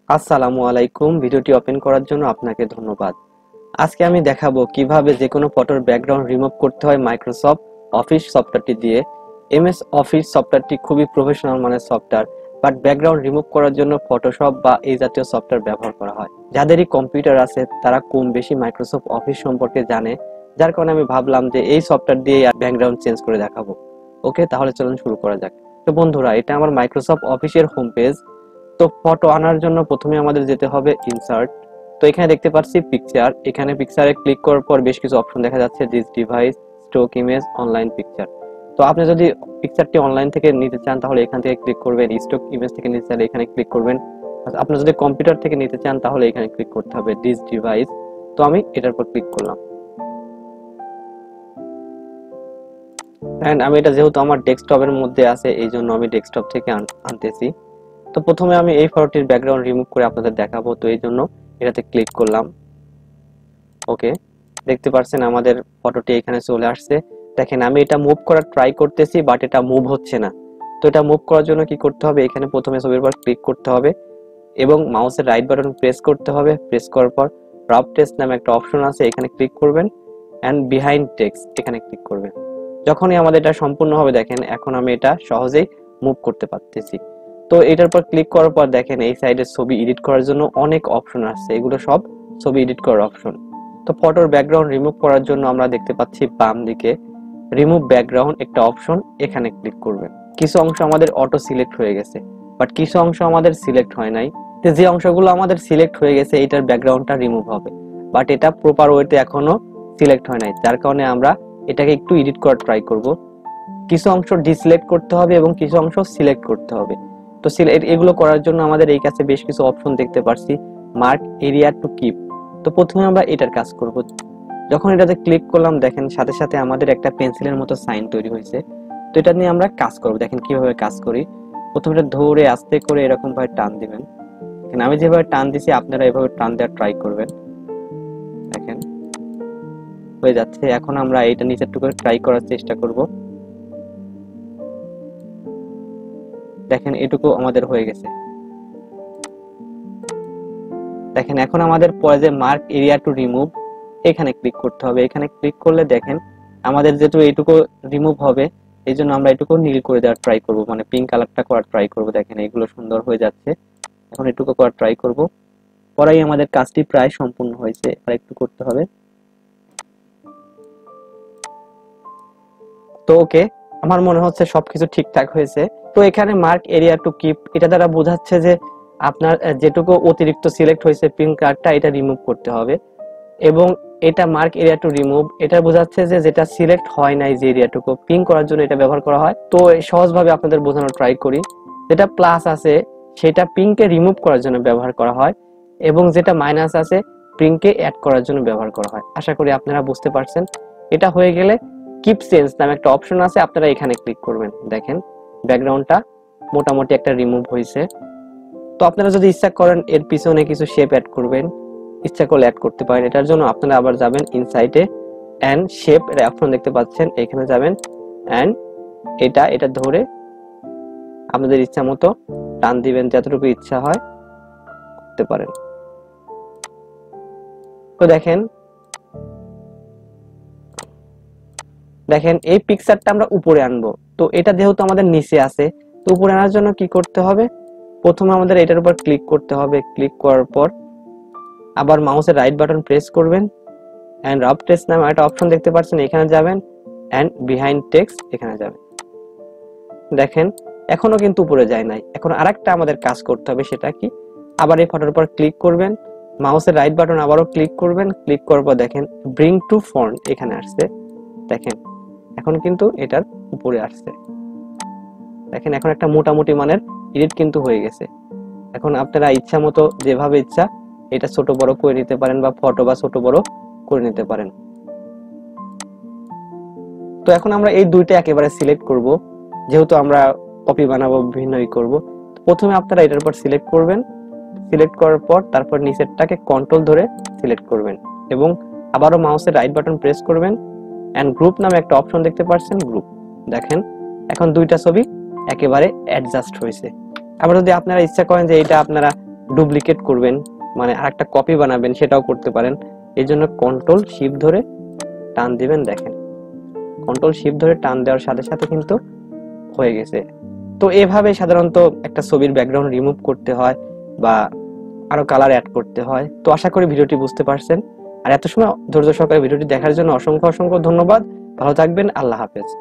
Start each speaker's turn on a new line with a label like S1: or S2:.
S1: আসসালামু আলাইকুম। ভিডিওটি ওপেন করার জন্য আপনাকে ধন্যবাদ। আজকে আমি দেখাবো কিভাবে যে কোনো ফটোর ব্যাকগ্রাউন্ড রিমুভ করতে হয় মাইক্রোসফট অফিস সফটওয়্যারটি দিয়ে। এমএস অফিস সফটওয়্যারটি খুবই প্রফেশনাল মানের সফটওয়্যার, বাট ব্যাকগ্রাউন্ড রিমুভ করার জন্য ফটোশপ বা এই জাতীয় সফটওয়্যার ব্যবহার করা হয়। যাদেরই কম্পিউটার আছে তারা কম বেশি মাইক্রোসফট অফিস সম্পর্কে জানে, যার কারণে আমি ভাবলাম যে এই সফটওয়্যার দিয়ে ব্যাকগ্রাউন্ড চেঞ্জ করে দেখাবো। ওকে, তাহলে চলুন শুরু করা যাক। তো বন্ধুরা, এটা আমার মাইক্রোসফট অফিসের হোম পেজ। তো ফটো আনার জন্য প্রথমে আমাদের যেতে হবে ইনসার্ট। তো এখানে দেখতে পাচ্ছি পিকচার। এখানে পিকচারে ক্লিক করার পর বেশ কিছু অপশন দেখা যাচ্ছে, this device, stock image, online picture. তো আপনি যদি পিকচারটি অনলাইন থেকে নিতে চান তাহলে এখান থেকে ক্লিক করবেন, স্টক ইমেজ থেকে নিতে চাইলে এখানে ক্লিক করবেন। আপনি যদি কম্পিউটার থেকে নিতে চান তাহলে এখানে ক্লিক করতে হবে দিস ডিভাইস। তো আমি এটার উপর ক্লিক করলাম, এন্ড আমি এটা যেহেতু আমার ডেস্কটপের মধ্যে আছে এই জন্য আমি ডেস্কটপ থেকে আনতেছি। তো প্রথমে আমি এই ফটোটির ব্যাকগ্রাউন্ড রিমুভ করে আপনাদের দেখাবো, তো এই জন্য এটাতে ক্লিক করলাম। ওকে, দেখতে পাচ্ছেন আমাদের ফটোটি এখানে চলে আসছে। দেখেন আমি এটা মুভ করার ট্রাই করতেছি, বাট এটা মুভ হচ্ছে না। তো এটা মুভ করার জন্য কি করতে হবে, এখানে প্রথমে ছবির উপর ক্লিক করতে হবে এবং মাউসের রাইট বাটন প্রেস করতে হবে। প্রেস করার পর রাফ টেক্সট নামে একটা অপশন আছে, এখানে ক্লিক করবেন এন্ড বিহাইন্ড টেক্সট এখানে ক্লিক করবেন। যখনই আমাদের এটা সম্পূর্ণ হবে, দেখেন এখন আমি এটা সহজেই মুভ করতে পারতেছি। তো এটার পর ক্লিক করার পর দেখেন এই সাইডে ছবি এডিট করার জন্য অনেক অপশন আসছে, এগুলো সব ছবি এডিট করার অপশন। তো ফটোর ব্যাকগ্রাউন্ড রিমুভ করার জন্য আমরা দেখতে পাচ্ছি বাম দিকে রিমুভ ব্যাকগ্রাউন্ড একটা অপশন, এখানে ক্লিক করবেন। কিছু অংশ আমাদের অটো সিলেক্ট হয়ে গেছে, বাট কিছু অংশ আমাদের সিলেক্ট হয় নাই। তো যে অংশগুলো আমাদের সিলেক্ট হয়ে গেছে এটার ব্যাকগ্রাউন্ডটা রিমুভ হবে, বাট এটা প্রপার ওয়েতে এখনো সিলেক্ট হয় নাই, যার কারণে আমরা এটাকে একটু এডিট করার ট্রাই করব। কিছু অংশ ডিসিলেক্ট করতে হবে এবং কিছু অংশ সিলেক্ট করতে হবে। তো এগুলো করার জন্য আমাদের এই কাছে বেশ কিছু অপশন দেখতে পাচ্ছি, মার্ক এরিয়া টু কিপ। তো প্রথমে আমরা এটার কাজ করব। যখন এটাতে ক্লিক করলাম দেখেন সাথে সাথে আমাদের একটা পেন্সিলের মতো সাইন তৈরি হয়েছে। তো এটা নিয়ে আমরা কাজ করব। দেখেন কিভাবে কাজ করি। প্রথমে এটা ধরে আস্তে করে এরকম ভাবে টান দিবেন। দেখেন আমি যেভাবে টান দিছি আপনারা এভাবে টান দেওয়ার ট্রাই করবেন। দেখেন হয়ে যাচ্ছে। এখন আমরা এটা নিচের টুকু ট্রাই করার চেষ্টা করব। দেখেন এটুকু আমাদের হয়ে গেছে। দেখেন এখন আমাদের পরে যে মার্ক এরিয়া টু রিমুভ এখানে ক্লিক করতে হবে। এখানে ক্লিক করলে দেখেন আমাদের যেটুকু এইটুকু রিমুভ হবে, এই জন্য আমরা এটুকু নীল করে দেওয়ার ট্রাই করব, মানে পিঙ্ক কালারটা করার ট্রাই করব। দেখেন এগুলো সুন্দর হয়ে যাচ্ছে। এখন এটুকু করার ট্রাই করব। পরেই আমাদের কাজটি প্রায় সম্পূর্ণ হয়েছে, আর একটু করতে হবে। তো ওকে, আমার মনে হচ্ছে সবকিছু ঠিকঠাক হয়েছে। তো এখানে মার্ক এরিয়া টু কিপ এটা দ্বারা বোঝাচ্ছে যে আপনার যেটুকু অতিরিক্ত সিলেক্ট হয়েছে পিঙ্ক কালারটা এটা রিমুভ করতে হবে, এবং এটা মার্ক এরিয়া টু রিমুভ এটা বোঝাচ্ছে যে যেটা সিলেক্ট হয় নাই, যে এরিয়াটুকু পিঙ্ক করার জন্য এটা ব্যবহার করা হয়। তো সহজভাবে আপনাদের বোঝানোর ট্রাই করি। যেটা প্লাস আছে সেটা পিঙ্কে রিমুভ করার জন্য ব্যবহার করা হয়, এবং যেটা মাইনাস আছে পিঙ্কে অ্যাড করার জন্য ব্যবহার করা হয়। আশা করি আপনারা বুঝতে পারছেন। এটা হয়ে গেলে কিপ চেঞ্জ নামে একটা অপশন আছে, আপনারা এখানে ক্লিক করবেন। দেখেন ব্যাকগ্রাউন্ডটা মোটামুটি একটা রিমুভ হয়েছে। তো আপনারা যদি ইচ্ছা করেন এর পিছনে কিছু শেপ অ্যাড করবেন, ইচ্ছা করলে অ্যাড করতে পারেন। এটার জন্য আপনারা আবার যাবেন ইনসাইডে এন্ড শেপ এর অপশন দেখতে পাচ্ছেন, এখানে যাবেন এন্ড এটা ধরে আপনাদের ইচ্ছা মতো টান দিবেন, যতটুকু ইচ্ছা হয় করতে পারেন। তো দেখেন এই পিকচারটা আমরা উপরে আনবো। তো এটা যেহেতু আমাদের নিচে আছে, তো উপরে আনার জন্য কি করতে হবে, প্রথমে আমাদের এটার উপর ক্লিক করতে হবে। ক্লিক করার পর আবার মাউসের রাইট বাটন প্রেস করবেন এন্ড রাফ টেক্সট নামে একটা অপশন দেখতে পাচ্ছেন, এখানে যাবেন এন্ড বিহাইন্ড টেক্সট এখানে যাবেন। দেখেন এখনো কিন্তু উপরে যায় নাই। এখন আরেকটা আমাদের কাজ করতে হবে, সেটা কি, আবার এই ফটোর উপর ক্লিক করবেন, মাউসের রাইট বাটন আবারও ক্লিক করবেন। ক্লিক করার পর দেখেন ব্রিং টু ফ্রন্ট এখানে আসছে। দেখেন এখন কিন্তু এটার উপরে আসছে। দেখেন এখন একটা মোটামুটি মানের এডিট কিন্তু হয়ে গেছে। এখন আপনারা ইচ্ছা মতো যেভাবে ইচ্ছা এটা ছোট বড় করে নিতে পারেন, বা ফটো বা ছোট বড় করে নিতে পারেন। তো এখন আমরা এই দুইটা একেবারে সিলেক্ট করব, যেহেতু আমরা কপি বানাবো, বিভিন্নই করব। প্রথমে আপনারা এটার উপর সিলেক্ট করবেন। সিলেক্ট করার পর তারপর নিচেরটাকে কন্ট্রোল ধরে সিলেক্ট করবেন এবং আবারও মাউসের রাইট বাটন প্রেস করবেন এন্ড গ্রুপ নামে একটা অপশন দেখতে পাচ্ছেন, গ্রুপ। দেখেন এখন দুইটা ছবি একেবারে অ্যাডজাস্ট হয়েছে। আবার যদি আপনারা ইচ্ছা করেন যে এটা আপনারা ডুপ্লিকেট করবেন, মানে আরেকটা কপি বানাবেন, সেটাও করতে পারেন। এই জন্য কন্ট্রোল শিফট ধরে টান দিবেন। দেখেন কন্ট্রোল শিফট ধরে টান দেওয়ার সাথে সাথে কিন্তু হয়ে গেছে। তো এভাবে সাধারণত একটা ছবির ব্যাকগ্রাউন্ড রিমুভ করতে হয় বা আরো কালার অ্যাড করতে হয়। তো আশা করি ভিডিওটি বুঝতে পারছেন। আর এত সময় ধৈর্য সহকারে ভিডিওটি দেখার জন্য অসংখ্য অসংখ্য ধন্যবাদ। ভালো থাকবেন। আল্লাহ হাফেজ।